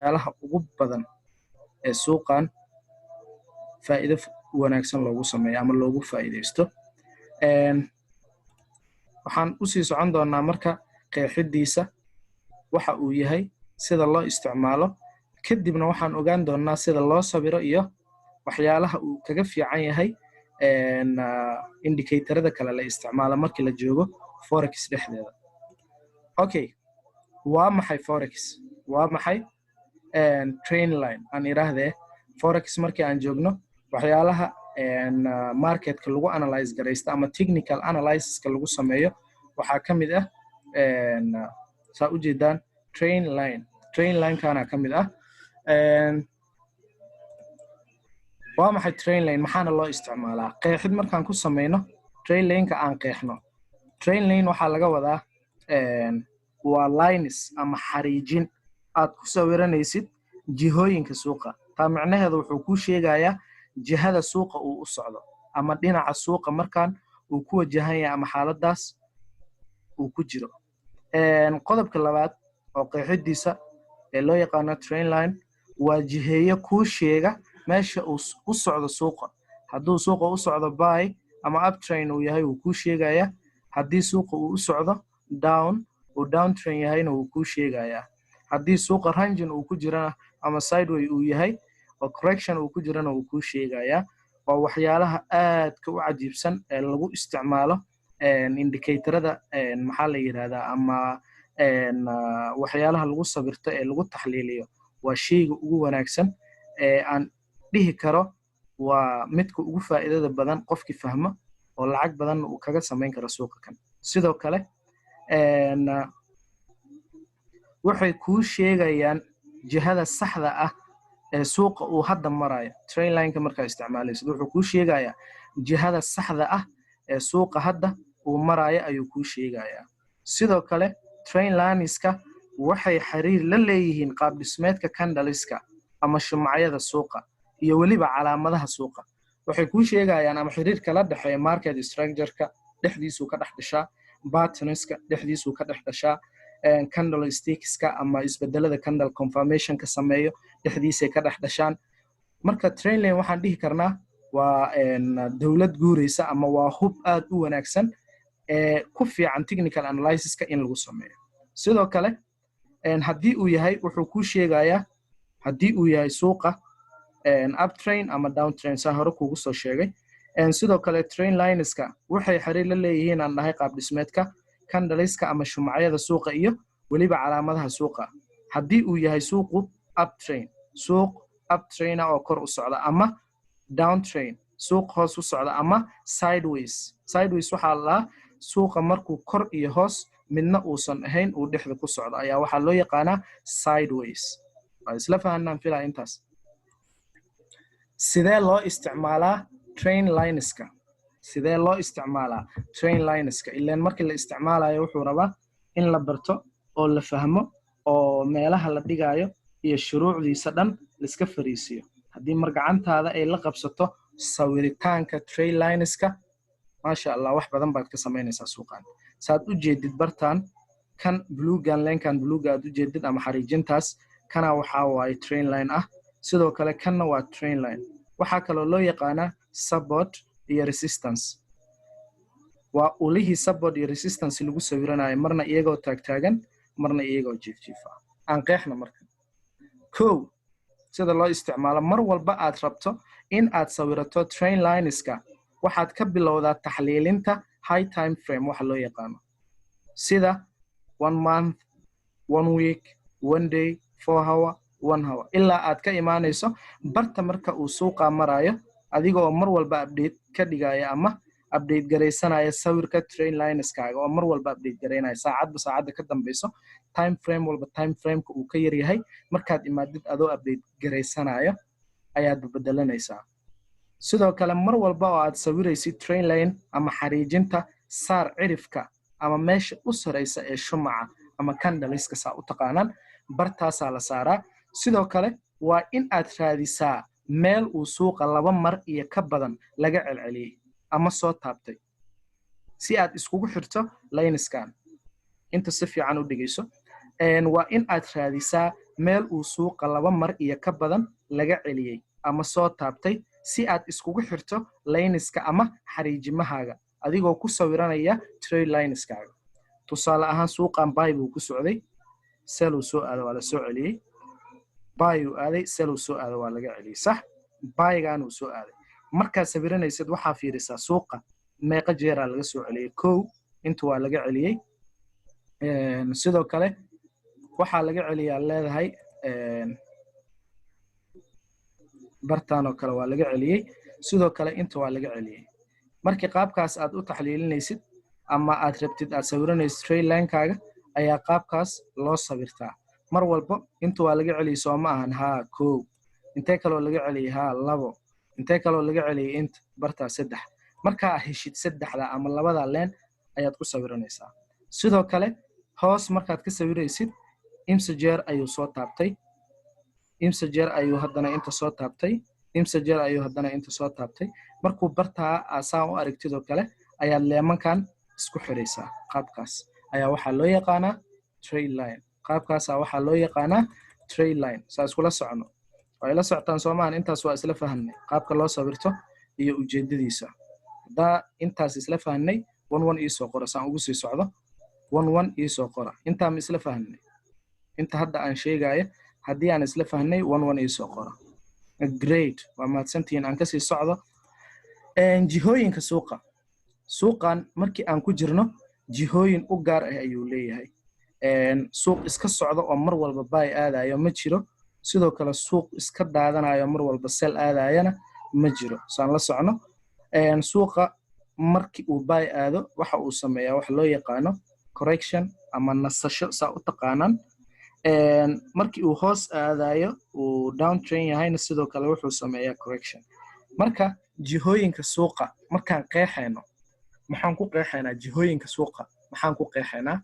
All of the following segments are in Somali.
meelaha ugu badan ee suuqan faa'iido wanaagsan loogu sameeyo ama loogu faa'iideysto waxaan u sii socon doonaa marka qeexidiisa waxa uu yahay sida loo isticmaalo kadibna waxaan ogaan doonaa sida loo sawiro iyo waxyaalaha uu kaga fiican yahay indicatorada kale la isticmaalo markii la joogo forex dhexdeeda okay waa maxay forex waa maxay train line aan iraahdee forex markii aan joogno waxyaalaha marketka lagu analyze gareysta ama technical analysiska lagu sameeyo waxaa ka mid ah saa u jeedaan train line kana ka mid ah waa maxay train line maxaana loo isticmaalaa qeexid markaan ku sameyno train line-ka aan qeexno train line waxaa laga wadaa waa lines ama xariijin aad ku sawiranaysid jihooyinka suuqa taa macnaheedu wuxuu ku sheegayaa jihada suuqa uu u socdo ama dhinaca suuqa markaan uu ku wajahan yahay ama xaaladaas uu ku jiro qodobka labaad oo qeexidiisa ee loo yaqaano train line waa jiheeyo ku sheega meesha uu u socdo suuqa hadduu suuqa u socdo buy ama uptrend uu yahay uu ku sheegaya haddii suuqa uu u socdo down uu downtrend yahayna uu ku sheegaya haddii suuqa ranging uu ku jirana ama sideway uu yahay oo correction uu ku jirana uu ku sheegaya waa waxyaalaha aadka u cajiibsan ee lagu isticmaalo indicatorada maxaa la yiraahdaa ama waxyaalaha lagu sawirto ee lagu taxliiliyo waa sheyga ugu wanaagsan ee aan dhihi karo waa midka ugu faa'iidada badan qofkii fahmo oo lacag badan uu kaga sameyn karo suuqa kan sidoo kale waxay ku sheegayaan jihada saxda ah ee suuqa uu hadda marayo train line-ka markaa isticmaalaysid wuxuu ku sheegayaa jihada saxda ah ee suuqa hadda uu marayo ayuu ku sheegayaa sidoo kale train lineska waxay xiriir la leeyihiin qaab dhismeedka candleska ama shumacyada suuqa iyo waliba calaamadaha suuqa waxay ku sheegayaan ama xiriirka la dhaxeeya market structure-ka dhexdiisu ka dhaxdashaa patterns-ka dhexdiisu ka dhaxdashaa candlesticks-ka ama isbedelada candle confirmation ka sameeyo dhexdiisay ka dhaxdashaan marka train line waxaan dhihi karnaa waa dawlad guureysa ama waa hub aad u wanaagsan ee ku fiican technical analysis-ka in lagu sameeyo sidoo kale haddii uu yahay wuxuu ku sheegayaa haddii uu yahay suuqa uptrend ama downtrend saa hore kugu soo sheegay sidoo kale train lineska waxay xiriir la leeyihiin aan dhahay qaab dhismeedka candleska ama shumacyada suuqa iyo waliba calaamadaha suuqa haddii uu yahay suuqu suuq uptrend oo kor u socda ama downtrend suuq hoos u socda ama sideways waxaa la suuqa markuu kor iyo hoos midna uusan ahayn uu dhexda ku socdo ayaa waxaa loo yaqaanaa sideways waa isla fahanaan filaa intaas sidee loo isticmaalaa train lineska ilaan markii la isticmaalayo wuxuu rabaa in la barto oo la fahmo oo meelaha la dhigayo iyo shuruucdiisa dhan liska fariisiyo haddii mar gacantaada ay la qabsato sawiritaanka train lineska maasha Allah wax badan baad ka sameynaysaa suuqan saad u jeedid bartaan kan bluegan lenkan bluega aad u jeedid ama xariijintaas kana waxa waay train line ah sidoo kale kanna waa train line waxa kale loo yaqaanaa support iyo resistance waa ulihii support iyo resistance lagu sawiranayo marna iyagoo taagtaagan marna iyagoo jiif-jiifa aan qeexna marka sida loo isticmaalo mar walba aad rabto in aad sawirato train lineska waxaad ka bilowdaa taxliilinta high time frame waxa loo yaqaano sida 1 month 1 week 1 day 4 hour 1 hour ilaa aad ka imaanayso barta marka uu suuqa marayo adigoo mar walba update ka dhigaya ama update gareysanaya sawirka train lineskaaga oo mar walba update gareynaya saacadda ka dambayso time frame walba time frame-ka uu ka yar yahay markaad imaadid adoo update gareysanayo ayaad bedelanaysaa sidoo kale mar walba oo aad sawiraysid train line ama xariijinta saar cirifka ama meesha u sareysa ee shumaca ama candleska saa u taqaanaan bartaasaa la saaraa sidoo kale waa in aad raadisaa meel uu suuqa 2 mar iyo ka badan laga celceliyay ama soo taabtay si aad iskugu xirto lineskan inta si fiican u dhigayso waa in aad raadisaa meel uu suuqa laba mar iyo ka badan laga celiyey ama soo taabtay si aad iskugu xirto layniska ama xariijimahaaga adigoo ku sawiranaya trade lineskaaga tusaale ahaan suuqan buy buu ku socday sell uu soo aado waa la soo celiyey buy uu aaday sell uu soo aado waa laga celiyey sax buygaan uu soo aaday markaad sawiranaysid waxaa fiirisaa suuqa meeqa jeeraa laga soo celiyey kow inta waa laga celiyey sidoo kale waxaa laga celiyaa leedahay bartaan oo kale waa laga celiyey sidoo kale inta waa laga celiyey markii qaabkaas aad u taxliilinaysid ama aad rabtid aad sawiranaysid trade linekaaga ayaa qaabkaas loo sawirtaa mar walba inta waa laga celiyey soo ma ahan haa kow intee kaloo laga celiyey haa labo intee kaloo laga celiyey inta bartaa saddex markaa heshid saddexda ama labada leen ayaad ku sawiranaysaa sidoo kale hoos markaad ka sawiraysid imsa jeer ayuu soo taabtay imsa jeer ayuu haddana inta soo taabtay imsa jeer ayuu haddana inta soo taabtay markuu bartaa asaan u aragtidoo kale ayaad leemankan isku xiraysaa qaabkaas ayaa waxaa loo yaqaanaa trade line qaabkaasaa waxaa loo yaqaanaa trade line saa iskula socono waa ila socotaan soomaan intaas waa isla fahanay qaabka loo sawirto iyo ujeedadiisa haddaa intaas isla fahanay 11 ii soo qora saan ugu sii socdo 11 ii soo qora intaa ma isla fahanay inta hadda aan sheegaya haddii aan isla fahnay 11 ii soo qora great waa mahadsantihiin aan kasii socdo jihooyinka suuqan markii aan ku jirno jihooyin u gaar ah ayuu leeyahay suuq iska socdo oo mar walba buy aadayo ma jiro sidoo kale suuq iska daadanayo mar walba sell aadayana ma jiro saan la socno suuqa markii uu buy aado waxa uu sameeyaa wax loo yaqaano correction ama nasasho saa u taqaanaan markii uu hoos aadayo uu down train yahayna sidoo kale wuxuu sameeyaa correction marka jihooyinka suuqa markaan qeexayno maxaan ku qeexaynaa jihooyinka suuqa maxaan ku qeexaynaa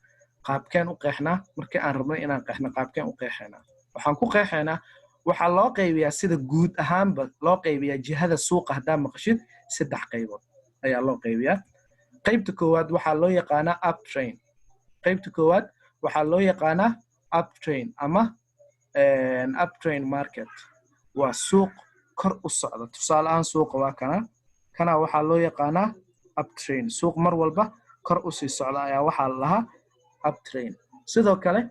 qaabkeen u qeexnaa markii aan rabno inaan qeexno qaabkeen u qeexaynaa waxaan ku qeexaynaa waxaa loo qaybiyaa sida guud ahaanba loo qaybiyaa jihada suuqa haddaa maqashid 3 qaybood ayaa loo qaybiyaa qaybta koowaad waxaa loo yaqaanaa uptrain qaybta koowaad waxaa loo yaqaanaa uptrain ama uptrain market waa suuq kor u socda tusaale ahaan suuqa waa kana waxaa loo yaqaanaa uptrain suuq mar walba kor u sii socda ayaa waxaa la lahaa uptrain sidoo kale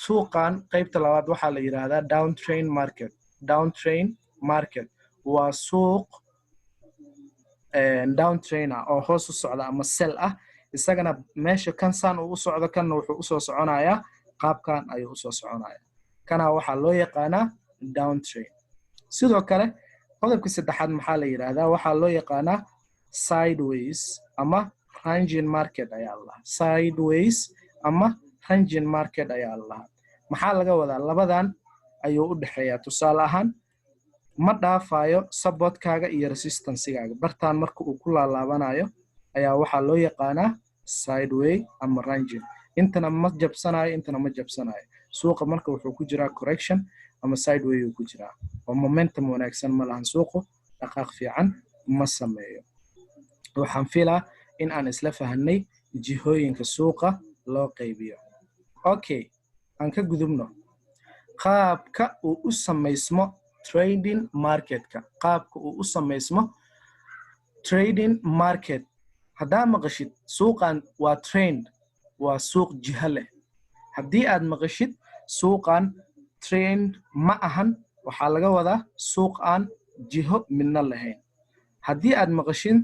suuqan qaybta labaad waxaa la yiraahdaa downtrain market waa suuq downtrain oo hoos u socda ama sell ah isagana meesha kan saan uu u socdo kanna wuxuu u soo soconayaa qaabkan ayuu u soo soconayaa kana waxaa loo yaqaanaa downtrain sidoo kale qodobka saddexaad maxaa la yiraahdaa waxaa loo yaqaanaa sideways ama ranging market ayaa la lahaa sideways ama ranging market ayaa la lahaa maxaa laga wadaa labadan ayuu u dhaxeeyaa tusaale ahaan ma dhaafayo supportkaaga iyo resistancegaaga bartaan marka uu ku laalaabanayo ayaa waxaa loo yaqaanaa sideway ama ranging intana ma jabsanayo intana ma jabsanayo suuqa marka wuxuu ku jiraa correction ama sideway uu ku jiraa oo momentum wanaagsan ma lahan suuqu dhaqaaq fiican ma sameeyo waxaan filaa in aan isla fahanay jihooyinka suuqa loo qaybiyo okay aan ka gudubno qaabka uu u sameysmo trading marketka qaabka uu u sameysmo trading market haddaa maqashid suuqan waa trend waa suuq jiha leh haddii aad maqashid suuqan trend ma ahan waxaa laga wadaa suuq aan jiho midna lahayn haddii aad maqashin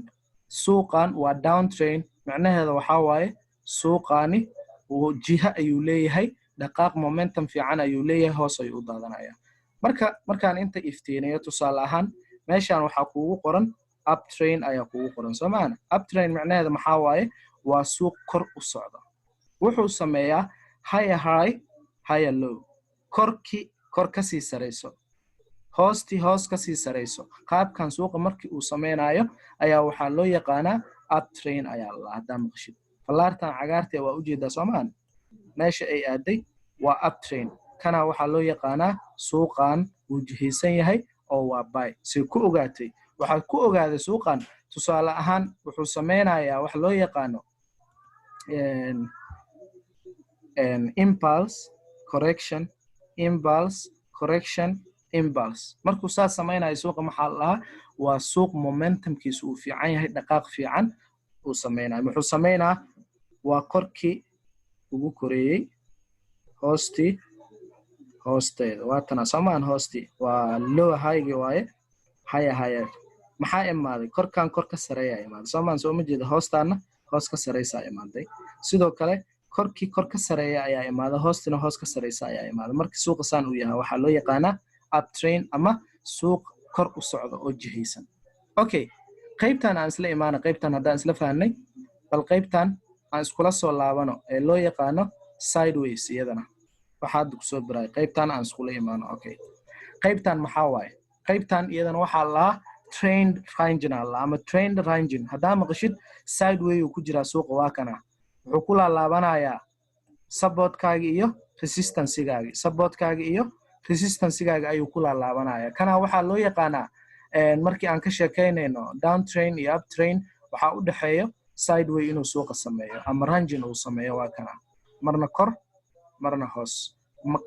suuqan waa down train macnaheeda waxaa waaye suuqani uu jiha ayuu leeyahay dhaqaaq momentum fiican ayuu leeyahay hoos ayuu u daadanaya markaan inta iftiinayo tusaale ahaan meeshaan waxaa kuugu qoran uptrain ayaa kuugu qoran soo maana uptrain macnaheeda maxaa waaye waa suuq kor u socda wuxuu sameeyaa higher high higher low kor ka sii sareyso hoostii hoos ka sii sareyso qaabkan suuqa markii uu sameynayo ayaa waxaa loo yaqaanaa uptrain ayaa la haddaa maqashid falaartan cagaartee waa ujeedaa soo maana meesha ay aaday waa uptrain kana waxaa loo yaqaanaa suuqan uu jihaysan yahay oo waa buy si ku ogaatay waxaad ku ogaaday suuqan tusaale ahaan wuxuu sameynayaa wax loo yaqaano impulse correction impulse correction impulse markuu saa samaynayo suuqa maxaa la dhahaa waa suuq momentumkiisu uu fiican yahay dhaqaaq fiican uu samaynayo muxuu samaynaa waa korkii ugu koreeyay hoosteeda waa tan samaan hoostii waa lower high waaye higher maxaa imaaday korkan kor ka sareeya imaaday samaan soo ma jeeda hoostaana hoos ka sareysa imaaday sidoo kale korkii kor ka sareeya ayaa imaaday hoostina hoos ka sareysa ayaa imaaday markii suuqa saan uu yahay waxa loo yaqaanaa uptrend ama suuq kor u socdo oo jihaysan okay qaybtan aan isla imaana qaybtan hadaan isla fahanay bal qaybtan aan iskula soo laabano ee loo yaqaano sideways iyadana waxaad ku soo biray qaybtan aan iskula imaano okay qaybtan maxaa waaye qaybtan iyadana waxa la trend ranging ama trend ranging hadaa maqashid sideway uu ku jira suuqa waa kana wuxuu ku laabanayaa supportkaaga iyo resistance-gaaga ayuu ku laabanayaa kana waxa loo yaqaanaa markii aan ka sheekeynayno down trend iyo up trend waxa u dhaxeeyo sideway inuu suuqa sameeyo ama ranging uu sameeyo waa kana marna kor marna hoos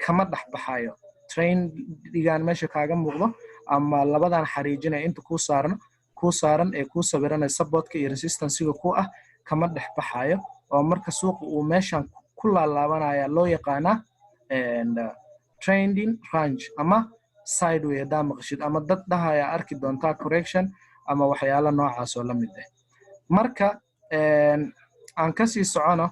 kama dhaxbaxayo trend digaan meesha kaaga muuqdo ama labadan xariijinay inta ku saaran ee ku sawiran supportka iyo resistance-ga ku ah kama dhaxbaxayo oo marka suuqa uu meeshan ku laabanaya loo yaqaana trending range ama sideway hadaa maqashid ama dad dhahaya arki doontaa correction ama waxyaalo noocaas oo la mid ah marka aan ka sii socono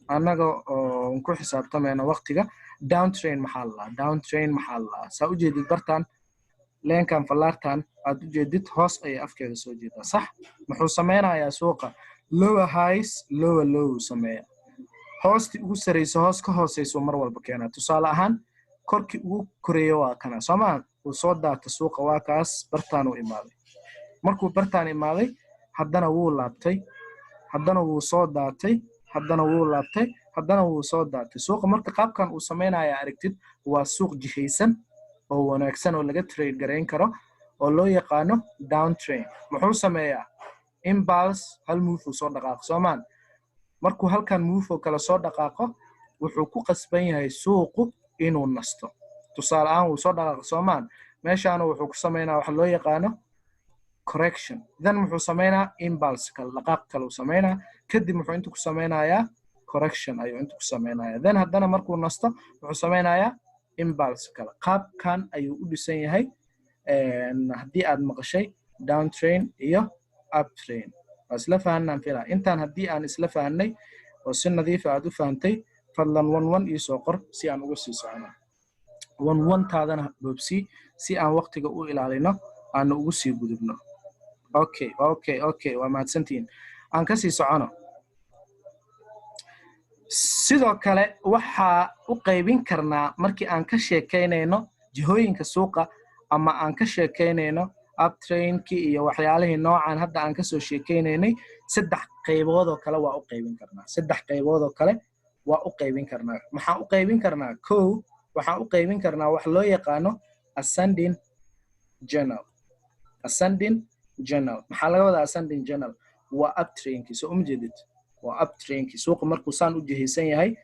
anaga oo ku xisaabtamayna waqtiga downtrend maxaa la saa u jeedid bartaan leenkan fallaartan aad u jeedid hoos ay afkeeda soo jeedaa sax muxuu sameynayaa suuqa lower highs lower low sameeya hoosti ugu sareyso hoos ka hooseyso mar walba keena tusaale ahaan korkii ugu koreeyo waa kana Soomaa uu soo daata suuqa waa kaas bartaan uu imaaday markuu bartaan imaaday haddana wuu laabtay haddana wuu soo daatay haddana wuu laabtay haddana wuu soo daatay suuqa marka qaabkan uu sameynaya aragtid waa suuq jihaysan oo wanaagsan oo laga trade gareyn karo oo loo yaqaano down trend muxuu sameeyaa impulse hal move soo dhaqaaqo Soomaan markuu halkan move oo kala soo dhaqaaqo wuxuu ku qasban yahay suuqu inuu nasto tusaale ahaan uu soo dhaqaaqo Soomaan meeshaana wuxuu ku sameynaa wax loo yaqaano correction then muxuu sameynaa impulse kala dhaqaaq kala uu sameynaa kadib muxuu inta ku sameynayaa correction ayuu inta ku sameynayaa then haddana markuu nasto wuxuu sameynayaa impulse kala qaabkan ayuu u dhisan yahay haddii aad maqashay down trend iyo up trend isla fahanaan fiilaa intaan haddii aan isla fahanay oo si nadiif ah aad u fahantay fadlan 11 iyo soo qor si aan uga sii socono 11 taadana boobsi si aan waqtiga u ilaalino aan ugu sii gudubno okay waa mahadsantiin aan ka sii socono sidoo kale waxa u qaybin karnaa markii aan ka sheekeynayno jihooyinka suuqa ama aan ka sheekeynayno uptrendki iyo waxyaalihii noocan hadda aan ka soo sheekeynaynay saddex qaybood oo kale waa u qaybin karnaa maxaa u qaybin karnaa waxaan u qaybin karnaa wax loo yaqaano ascending journal maxaa laga wadaa ascending journal waa uptrendki soo ujeedid waa uptrendki suuqa markuu saan u jihaysan yahay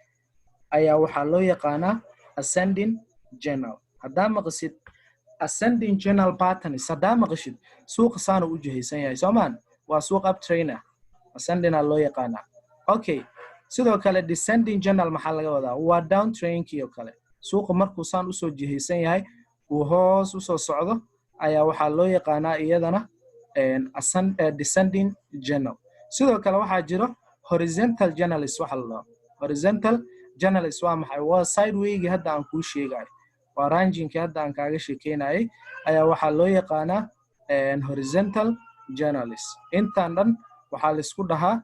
ayaa waxaa loo yaqaanaa ascending journal hadaa maqasid ascending journal patterns hadaa maqashid suuqa saan u jihaysan yahay Soomaan waa suuq uptrend ascending loo yaqaanaa okay sidoo kale descending journal maxaa laga wadaa waa downtrendki oo kale suuqa markuu saan u soo jihaysan yahay uu hoos u soo socdo ayaa waxaa loo yaqaanaa iyadana descending journal sidoo kale waxaa jiro horizontal journals waxa la horizontal journals waa maxay waa sideway hadda aan ku sheegay waa ranging hadda aan kaaga sheekeynay ayaa waxa loo yaqaanaa horizontal journals intaan dhan waxa la isku dhahaa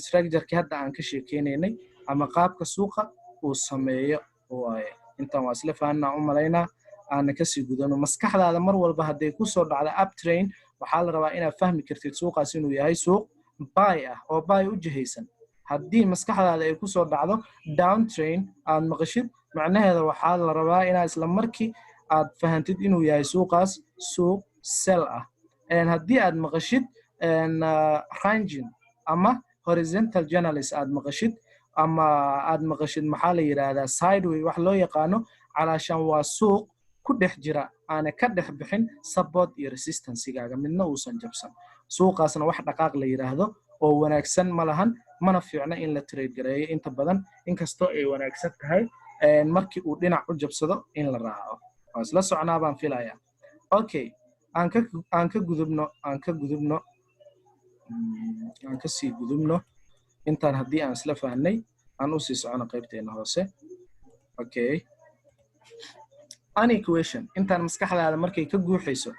structure hadda aan ka sheekeynay ama qaabka suuqa uu sameeyo waaye intaan waa isla fahanaa u maleynaa aan ka sii gudano maskaxdaada mar walba haday ku soo dhacdo uptrend waxa la rabaa inaad fahmi kartid suuqaas inuu yahay suuq buy ah oo buy u jihaysan haddii maskaxdaada ay ku soo dhacdo downtrend aad maqashid macnaheeda waxaa la rabaa inaad isla markii aad fahantid inuu yahay suuqaas suuq sell ah haddii aad maqashid ranging ama horizontal journals aad maqashid ama aad maqashid maxaa la yiraahdaa sideway wax loo yaqaano calaashan waa suuq ku dhex jira aana ka dhex bixin support iyo resistance-gaaga midna uusan jabsan suuqaasna wax dhaqaaq la yiraahdo oo wanaagsan ma lahan mana fiicna in la trade gareeyo inta badan inkastoo ay wanaagsan tahay markii uu dhinac u jabsado in la raaco waa isla socnaa baan filayaa okay aan ka sii gudubno intaan haddii aan isla fahnay aan u sii socono qaybteena hoose okay an equation intaan maskaxdaada markay ka guuxayso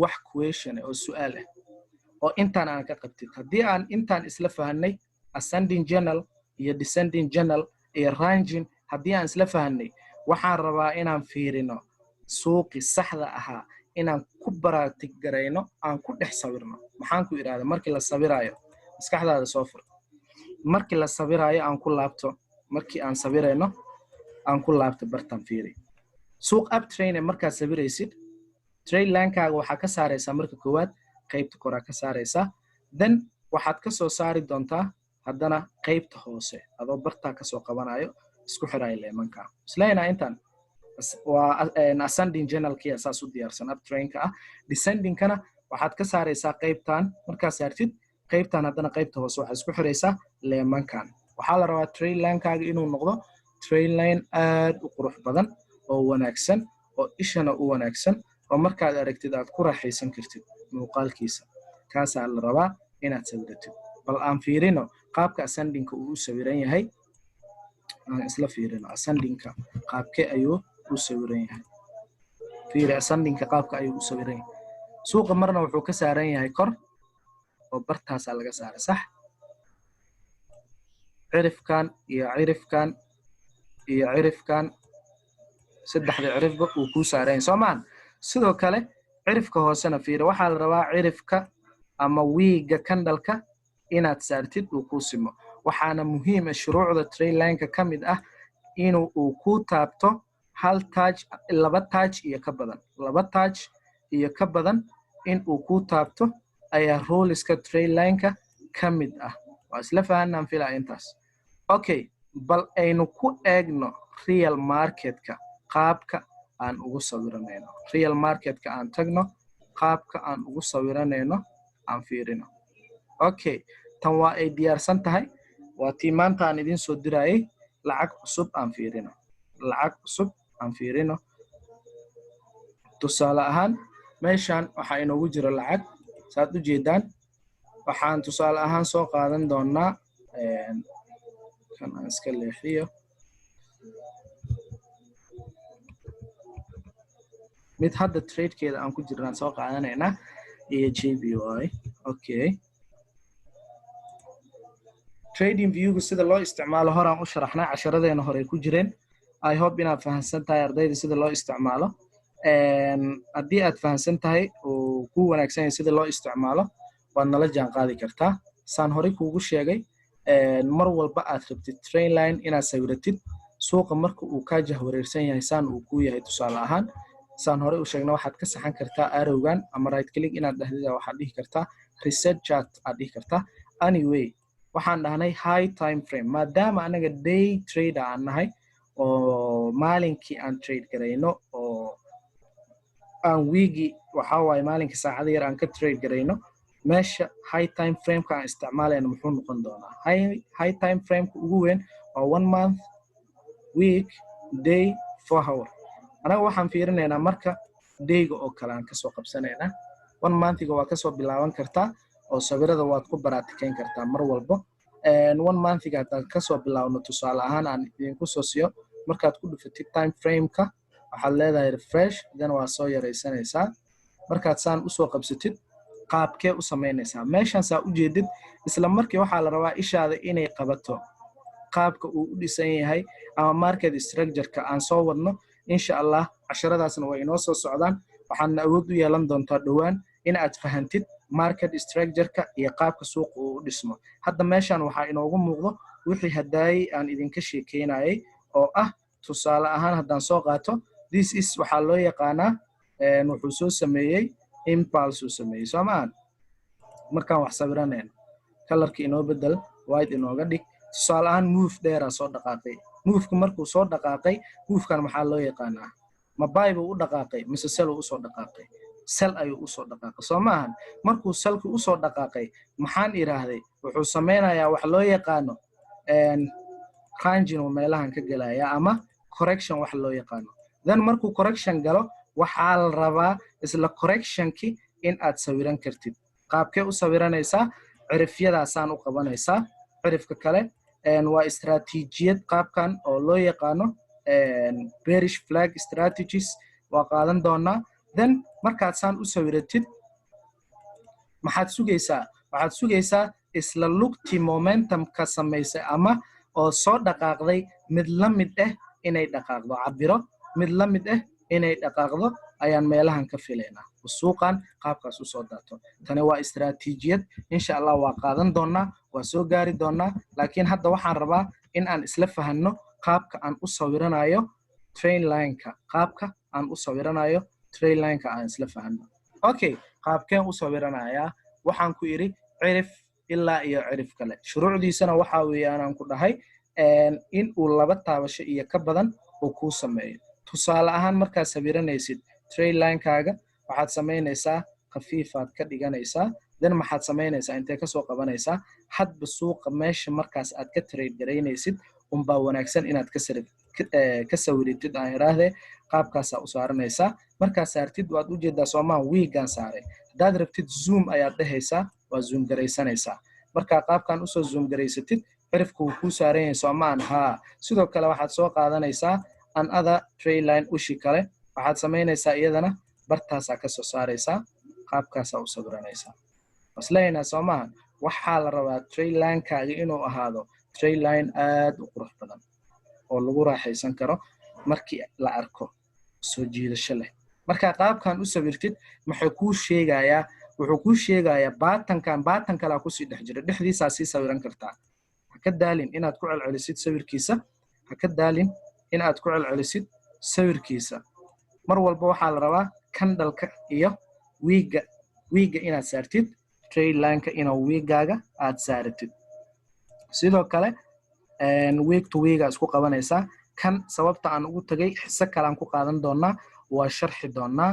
wax question oo su'aal ah oo intaan aan ka qabtid haddii aan intaan isla fahnay ascending journal iyo descending journal iyo ranging haddii aan isla fahnay waxaan rabaa inaan fiirino suuqi saxda ahaa inaan ku baraatig garayno aan ku dhex sawirno maxaan ku iraahdaa markii la sawiraayo maskaxdaada soo fur markii la sawiraayo aan ku laabto markii aan sawirayno aan ku laabto bartan fiiri suuq up train markaa sawiraysid trade line-kaaga waxaa ka saaraysaa marka koowaad qaybta koraa ka saaraysaa then waxaad ka soo saari doontaa haddana qaybta hoose adoo bartaa ka soo qabanayo isku xiraayo leemanka islaynaa intaan waa ascending journal-kii asaas u diyaarsan up train-ka ah descending-kana waxaad ka saaraysaa qaybtan markaa saartid qaybtan haddana qaybta hoose waxaad isku xiraysaa leemankan waxaa la rabaa trade line-kaaga inuu noqdo trade line aad u qurux badan oo wanaagsan oo ishana u wanaagsan oo markaad aragtid aad ku raaxaysan kartid muuqaalkiisa kaasaa la rabaa inaad sawiratid bal aan fiirino qaabka ascending-ka uu u sawiran yahay aan isla fiirino ascending-ka qaabkee ayuu u sawiran yahay fiiri ascending-ka qaabka ayuu u sawiran yahay suuqa marna wuxuu ka saaran yahay kor oo bartaasaa laga saaray sax cirifkan iyo cirifkan iyo cirifkan saddexda cirifba uu ku saaran Soomaan sidoo kale cirifka hoosena fiir waxa la rabaa cirifka ama wiiga candle-ka inaad saartid uu ku simo waxaana muhiim ah shuruucda trade line-ka kamid ah inuu uu ku taabto hal touch laba touch iyo ka badan laba touch iyo ka badan in uu ku taabto ayaa ruleska trade line-ka kamid ah waa isla fahanaan filaa intaas okay bal aynu ku eegno real market-ka qaabka aan ugu sawiranayno real market-ka aan tagno qaabka aan ugu sawiranayno aan fiirino okay tan waa ay diyaarsan tahay waa tii maanta aan idin soo dirayay lacag cusub aan fiirino tusaale ahaan meeshaan waxaa inoogu jiro lacag saad u jeedaan waxaan tusaale ahaan soo qaadan doonaa kan aan iska leexiyo mid hadda trade-keeda aan ku jirnaan soo qaadanaynaa iyo JPY okay trading view-gu sida loo isticmaalo horaan u sharaxnay casharadeena hore ku jireen I hope inaad fahansan tahay ardayda sida loo isticmaalo haddii aad fahansan tahay oo ku wanaagsan yahay sida loo isticmaalo waad nala jaan qaadi kartaa saan hore kuugu sheegay mar walba aad rabtid trade line inaad sawiratid suuqa marka uu ka jahwareersan yahay saan uu ku yahay tusaale ahaan saan hore u sheegnay waxaad ka saxan kartaa arrowgan ama right click inaad dhahdida waxaad dhihi kartaa reset chart aad dhihi kartaa anyway waxaan dhahnay high time frame maadaama anaga day trader aan nahay oo maalinkii aan trade garayno oo aan weegi waxa waaye maalinkii saacada yar aan ka trade garayno meesha high time frame-ka aan isticmaalayno muxuu noqon doonaa high time frame-ka ugu weyn waa 1 month week day 4 hour anaga waxaan fiirinaynaa marka dayga oo kale aan kasoo qabsanaynaa 1 month-ga waa kasoo bilaaban kartaa oo sawirada waad ku baraatikeyn kartaa mar walbo 1 month-ga hadaad kasoo bilaawno tusaale ahaan aan idinku soo siiyo markaad ku dhufatid time frame-ka waxaad leedahay refresh dan waa soo yaraysanaysaa markaad saan usoo qabsatid qaabkee u samaynaysaa meeshaan saa u jeedid isla markii waxaa la rabaa ishaada inay qabato qaabka uu u dhisan yahay ama market structure-ka aan soo wadno insha Allah casharadaasna way inoo soo socdaan waxaadna awood u yeelan doontaa dhowaan in aad fahantid market structure-ka iyo qaabka suuqa uu u dhismo hadda meeshaan waxaa inoogu muuqdo wixii hadaayay aan idinka sheekeynayay oo ah tusaale ahaan haddaan soo qaato this is waxaa loo yaqaanaa wuxuu soo sameeyey impulse uu sameeyey soo maahan markaan wax sawiranayno kalarka inoo bedel white inooga dhig tusaale ahaan move dheeraa soo dhaqaaqay move markuu soo dhaqaaqay move-kan maxaa loo yaqaanaa ma buy buu u dhaqaaqay mise sell uu soo dhaqaaqay sell ayuu u soo dhaqaaqay soo maahan markuu sellku u soo dhaqaaqay maxaan iraahday wuxuu sameynayaa wax loo yaqaano ranging oo meelahan ka galaya ama correction wax loo yaqaano then markuu correction galo waxaa la rabaa isla correctionki in aad sawiran kartid qaabkee u sawiranaysaa cirifyadaasaan u qabanaysaa cirifka kale waa istaraatiijiyad qaabkan oo loo yaqaano bearish flag strategies waa qaadan doonaa then markaad saan u sawiratid waxaad sugaysaa isla lugti momentum ka samaysay ama oo soo dhaqaaqday mid la mid ah inay dhaqaaqdo cabiro mid la mid ah inay dhaqaaqdo ayaan meelahan ka filaynaa suuqan qaabkaas u soo daato tani waa istaraatiijiyad insha Allah waa qaadan doonaa waa soo gaari doonaa laakiin hadda waxaan rabaa in aan isla fahanno qaabka aan u sawiranayo train line-ka aan isla fahanno okay qaabkeen u sawiranayaa waxaan ku iri cirif ilaa iyo cirif kale shuruucdiisana waxa weeyaan aan ku dhahay in uu laba taabasho iyo ka badan uu ku sameeyo tusaale ahaan marka sawiranaysid train line-kaaga waxaad sameynaysaa khafiifaad ka dhiganaysaa dan maxaad sameynaysaa intee ka soo qabanaysaa hadba suuqa meesha markaas aad ka trade gareynaysid baa wanaagsan inaad ka sawiritid aan iraahdee qaabkaasaa u saaranaysaa markaa saartid waad u jeedaa soomaa wiigaan saaray haddaad rabtid zoom ayaad dhehaysaa waa zoom garaysanaysaa markaa qaabkan usoo zoom garaysatid cirifku wuu kuu saaran yahay soomaan haa sidoo kale waxaad soo qaadanaysaa another trail line ushi kale waxaad samaynaysaa iyadana bartaasaa ka soo saaraysaa qaabkaasaa u sawiranaysaa maslahaynaa soomahan waxaa la rabaa trail line-kaaga inuu ahaado trail line aad u qurux badan oo lagu raaxaysan karo markii la arko soo jiidasho leh marka qaabkan u sawirtid wuxuu kuu sheegayaa baatan kala ku sii dhex jira dhexdiisa sii sawiran kartaa ha ka daalin inaad ku celcelisid sawirkiisa mar walba waxaa la rabaa candle-ka iyo wiiga inaad saartid trail line-ka inuu wiigaaga aad saaratid sidoo kale week to week isku qabanaysaa kan sababta aan ugu tagay xiso kale aan ku qaadan doonaa waa sharxi doonaa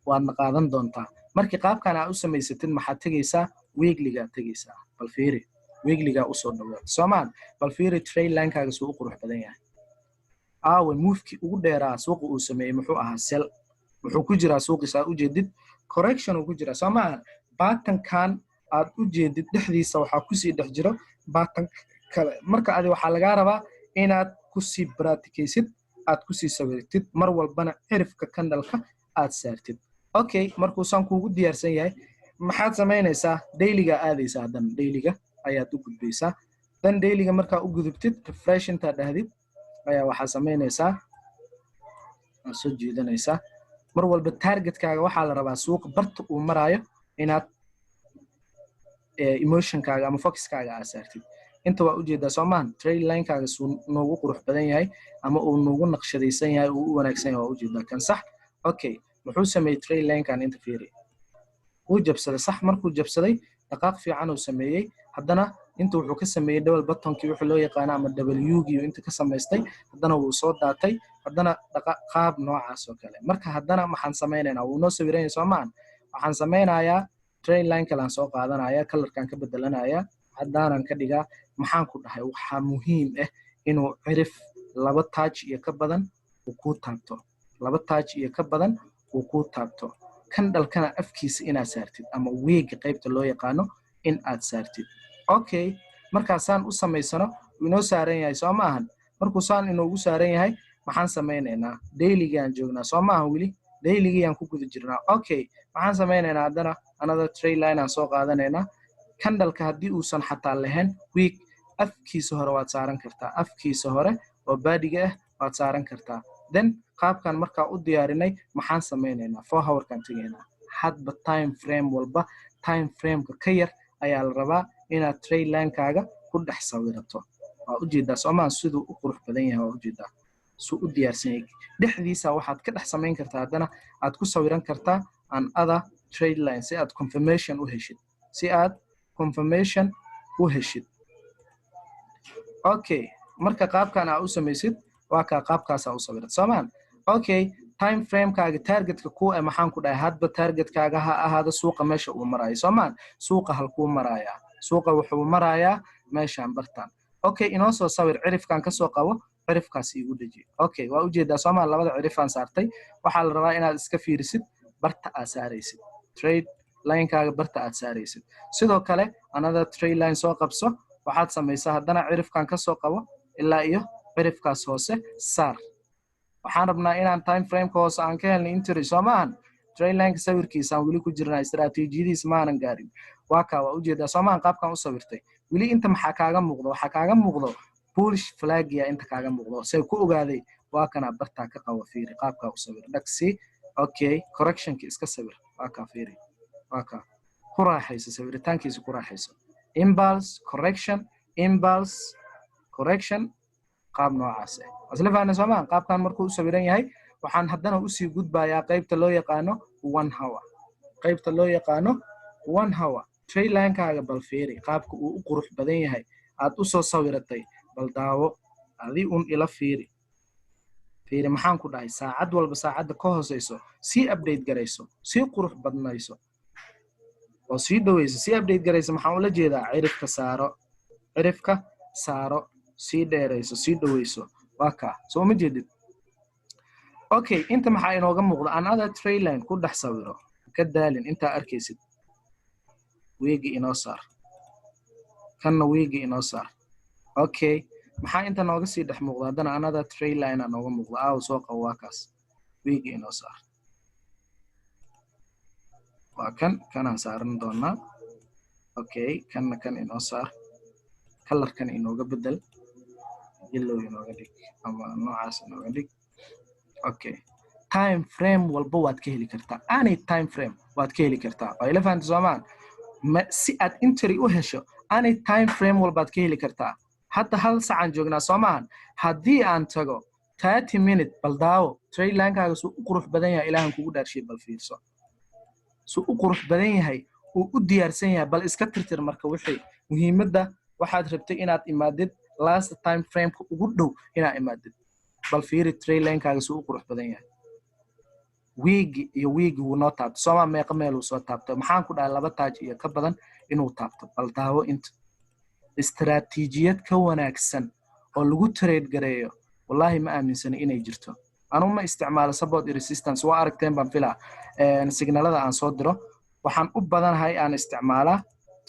waadna qaadan doontaa markii qaabkan aad u samaysatid maxaad tegaysaa weekliga tegaysaa bal fiiri weekliga u soo dhawaad soomaan bal fiiri trail line-kaaga soo u qurux badan yahay move-kii ugu dheeraa suuqa uu sameeyay muxuu ahaa sell wuxuu ku jiraa suuqiisa u jeedid correction uu ku jiraa soomaan baatankan aad u jeedid dhexdiisa waxaa ku sii dhex jiro baatan kale marka adi waxaa laga rabaa inaad ku sii practicesid aad ku sii sawirtid mar walbana cirifka candle-ka aad saartid okay markuu san kuugu diyaarsan yahay maxaad samaynaysaa dailyga aadaysaa hadan dailyga ayaad u gudbaysaa dan dailyga markaa u gudubtid refresh intaa dhahdid ayaa waxaa samaynaysaa soo jiidanaysaa mar walba targetkaaga waxaa la rabaa suuqa barta uu maraayo inaad emotionkaaga ama focuskaaga aad saartid inta waa u jeedaa soomaan trail line-kaaga suu noogu qurux badan yahay ama uu noogu naqshadaysan yahay uu u wanaagsan yahay waa u jeedaa kan sax okay muxuu sameeyey trail line-kan inta fiiri wuu jabsaday sax markuu jabsaday dhaqaaq fiican uu sameeyey haddana inta wuxuu ka sameeyey double buttonkii wuxuu loo yaqaano ama W-gii inta ka samaystay haddana wuu soo daatay haddana qaab noocaas oo kale marka haddana maxaan sameynaynaa wuu noo sawiran soomaan waxaan sameynayaa trail line kalaan soo qaadanayaa colorkan ka bedelanayaa haddaanan ka dhigaa maxaan ku dhahay waxaa muhiim ah inuu cirif laba touch iyo ka badan uu ku taabto candle-kana afkiisa inaad saartid ama weega qaybta loo yaqaano in aad saartid okay markaasaan u samaysano inoo saaran yahay soo maahan markuu saan inoogu saaran yahay maxaan sameynaynaa dailygaan joognaa soo maahan weli dailygiiyaan ku guda jirnaa okay maxaan sameynaynaa haddana another trail line aan soo qaadanaynaa candle-ka haddii uusan xataa lahayn week afkiisa hore waad saaran kartaa afkiisa hore oo baadiga ah waad saaran kartaa then qaabkan markaa u diyaarinay maxaan sameynaynaa 4 hour-kan tegaynaa hadba time frame walba time frame-ka ka yar ayaa la rabaa inaad trail line-kaaga ku dhex sawirato waa u jeedaa soomaan siduu u qurux badan yahay waa u jeedaa suu u diyaarsan yahay dhexdiisa waxaad ka dhex samayn kartaa haddana aad ku sawiran kartaa another trail line si aad confirmation u heshid okay marka qaabkan aa u samaysid waa ka qaabkaas aa u sawirat soomaan okay time frame kaaga targetka ku maxaan ku dhahay hadba targetkaaga ha ahaado suuqa meesha uu marayo soomaan suuqa halkuu marayaa suuqa wuxuu marayaa meeshaan bartaan okay inoo soo sawir cirifkan ka soo qabo cirifkaas igu dhaji okay waa u jeedaa soomaan labada cirifaan saartay waxaa la rabaa inaad iska fiirisid barta aad saaraysid trade line kaaga barta aad saaraysid sidoo kale another trade line soo qabso waxaad samaysaa haddana cirifkan ka soo qabo ilaa iyo cirifkaas hoose saar waxaan rabnaa inaan time frame-ka hoose aan ka helno entry soomaan trade line-ka sawirkiisa aan weli ku jirnaa istiraatiijiyadiisa maanan gaarin waa kaa waa u jeedaa soomaan qaabkan u sawirtay weli inta maxaa kaaga muuqdo waxaa kaaga muuqdo bullish flagia inta kaaga muuqdo say ku ogaaday waa kana bartaa ka qabo fiiri qaabka u sawir dhaksi okay correctionki iska sawir waa ka fiiri waa ka ku raaxayso sawiritaankiisa ku raaxayso impulse correction qaab noocaas ah asla faana soomaan qaabkan markuu u sawiran yahay waxaan haddana u sii gudbayaa qaybta loo yaqaano 1 hour qaybta loo yaqaano 1 hour trade line-kaaga bal fiiri qaabka uu u qurux badan yahay aad u soo sawiratay bal daawo adii un ila fiiri maxaan ku dhahay saacad walba saacadda ka hooseyso sii update garayso sii qurux badnayso oo sii dhaweyso sii update garayso maxaan ula jeedaa cirifka saaro sii dheerayso sii dhaweyso waa ka soo ma jeedid okay inta maxaa inooga muuqda another trade line ku dhex sawiro ka daalin inta arkaysid weegi inoo saar kanna weegi inoo saar okay maxaa inta nooga sii dhex muuqda haddana another trade line aa nooga muuqda soo qabo waa kaas weegi inoo saar waa kanaan saaran doonaa okay kanna kan inoo saar kalarkan inooga bedel yellow inooga dhig ama noocaas inooga dhig okay time frame walba waad ka heli kartaa any time frame waad ka heli kartaa oo ila fahanti soomaan si aad entry u hesho any time frame walbaad ka heli kartaa hadda hal saacaan joognaa soomaan haddii aan tago 30 minute bal daawo trade line-kaaga suu u qurux badan yahay ilaahan kugu dhaarshay bal fiirso suu u qurux badan yahay uu u diyaarsan yahay bal iska tirtir marka wixii muhiimadda waxaad rabtay inaad imaadid last time frame-ka ugu dhow inaad imaadid bal fiiri trade line-kaaga suu u qurux badan yahay weegi wuu noo taabto soomaa meeqa meel uu soo taabto maxaan ku dhahay 2 taaj iyo ka badan inuu taabto bal daawo inta istiraatiijiyad ka wanaagsan oo lagu trade gareeyo wallahi ma aaminsana inay jirto anu ma isticmaalo support resistance waa aragteen baan filaa signalada aan soo diro waxaan u badanahay aan isticmaalaa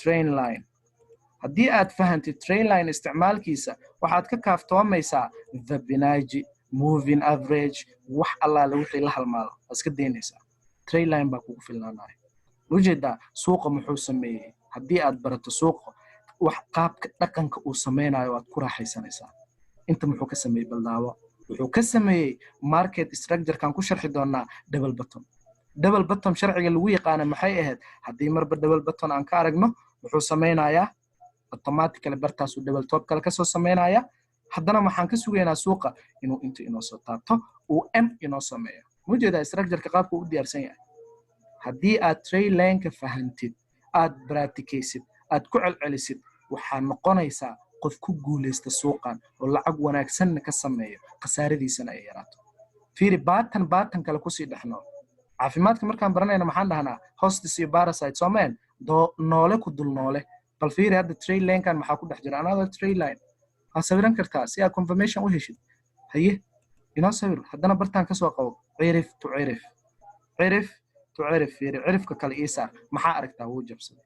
trend line haddii aad fahantid trend line isticmaalkiisa waxaad ka kaaftoomaysaa Fibonacci moving average wax allaale wixii la halmaalo iska deynaysaa trend line baa kugu filnaanaya ujeedaa suuqa muxuu sameeyay haddii aad barato suuqa wax qaabka dhaqanka uu sameynayo waad ku raaxaysanaysaa inta muxuu ka sameeyay baldaawo wuxuu ka sameeyay market structure kan ku sharxi doonaa double bottom sharciga lagu yaqaan maxay ahayd haddii marba double bottom aan ka aragno wuxuu sameynayaa automatically bartaas uu double top kale ka soo sameynaya haddana waxaan ka sugaynaa suuqa inuu inta inoo soo taabto uu m inoo sameeyo mujeedaa structure-ka qaabka uu diyaarsan yahay haddii aad trade line-ka fahantid aad practicaysid aad ku celcelisid waxaa noqonaysaa qof ku guuleysta suuqan oo lacag wanaagsan ka sameeyo khasaaradiisana ay yaraato fiiri baatan kale ku sii dhaxno caafimaadka markaan baranayna maxaan dhahnaa hostis iyo parasite soomeen noole ku dul noole bal fiiri hadda trade line-kan maxaa ku dhex jira another trade line ha sawiran kartaa si aad confirmation u heshid haye inoo sawir haddana bartaan kasoo qabo cirif to cirif fiiri cirifka kale ii saar maxaa aragtaa wuu jabsaday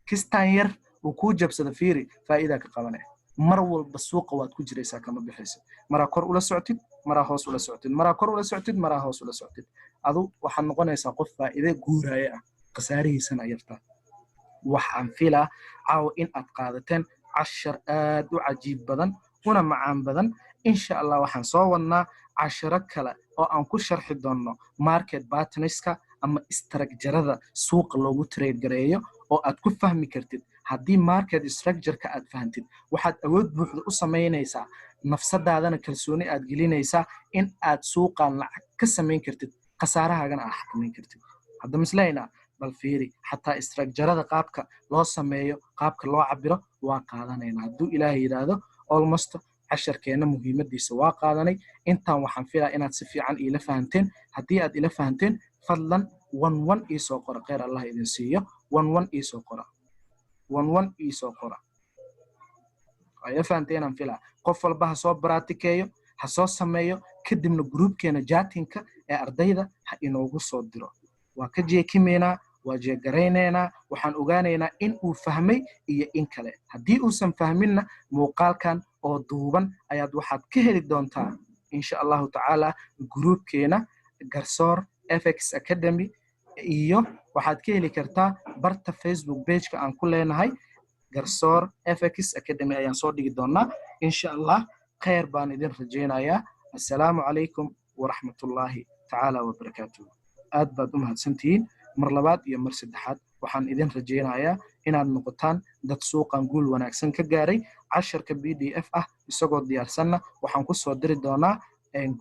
kistaan yar uu kuu jabsada fiiri faa'iidaa ka qabanaya mar walba suuqa waad ku jiraysaa kama bixayso maraa kor ula socotid maraa hoos ula socotid maraa kor ula socotid maraa hoos ula socotid adu waxaad noqonaysaa qof faa'iide guuraya ah khasaarihiisana yartaa waxaan filaa caawa in aad qaadateen cashar aad u cajiib badan una macaan badan insha allah waxaan soo wadnaa casharo kale oo aan ku sharxi doonno market patterns-ka ama structure-da suuqa loogu trade gareeyo oo aad ku fahmi kartid haddii market structure-ka aad fahantid waxaad awood buuxda u samaynaysaa nafsadaadana kalsooni aad gelinaysaa in aad suuqan lacag ka samayn kartid khasaarahaagana aad xakameyn kartid hadda mislaynaa bal fiiri xataa structure-da qaabka loo sameeyo qaabka loo cabiro waa qaadanaynaa hadduu ilaahay yidhaahdo almost casharkeena muhiimadiisa waa qaadanay intaan waxaan filaa inaad si fiican ila fahanteen haddii aad ila fahanteen fadlan 11 ii soo qora khayr allah idin siiyo 11 ii soo qora 11 ii soo qora ay fahanteen aan filaa qof walba ha soo baraatikeeyo ha soo sameeyo kadibna groupkeena jaatinka ee ardayda ha inoogu soo diro waa ka jeekimeynaa waa jeegarayneynaa waxaan ogaanaynaa in uu fahmay iyo in kale haddii uusan fahminna muuqaalkan oo duuban ayaad waxaad ka heli doontaa insha allahu tacaala groupkeena garsoor FX Academy iyo waxaad ka heli kartaa barta Facebook page-ka aan ku leenahay garsoor FX Academy ayaan soo dhigi doonaa insha allah khayr baan idin rajaynayaa assalaamu calaykum waraxmatullaahi tacaala wabarakaatuh aad baad u mahadsantihiin mar labaad iyo mar saddexaad waxaan idin rajaynayaa inaad noqotaan dad suuqan guul wanaagsan ka gaaray casharka PDF ah isagoo diyaarsanna waxaan ku soo diri doonaa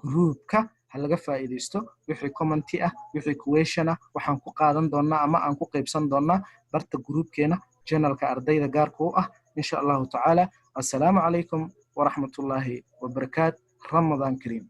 groupka ha laga faa'iideysto wixii commenti ah wixii question ah waxaan ku qaadan doonaa ama aan ku qaybsan doonaa barta groupkeena channelka ardayda gaarka u ah insha allahu tacaala assalaamu calaykum waraxmatullaahi wabarakaatu ramadaan kariim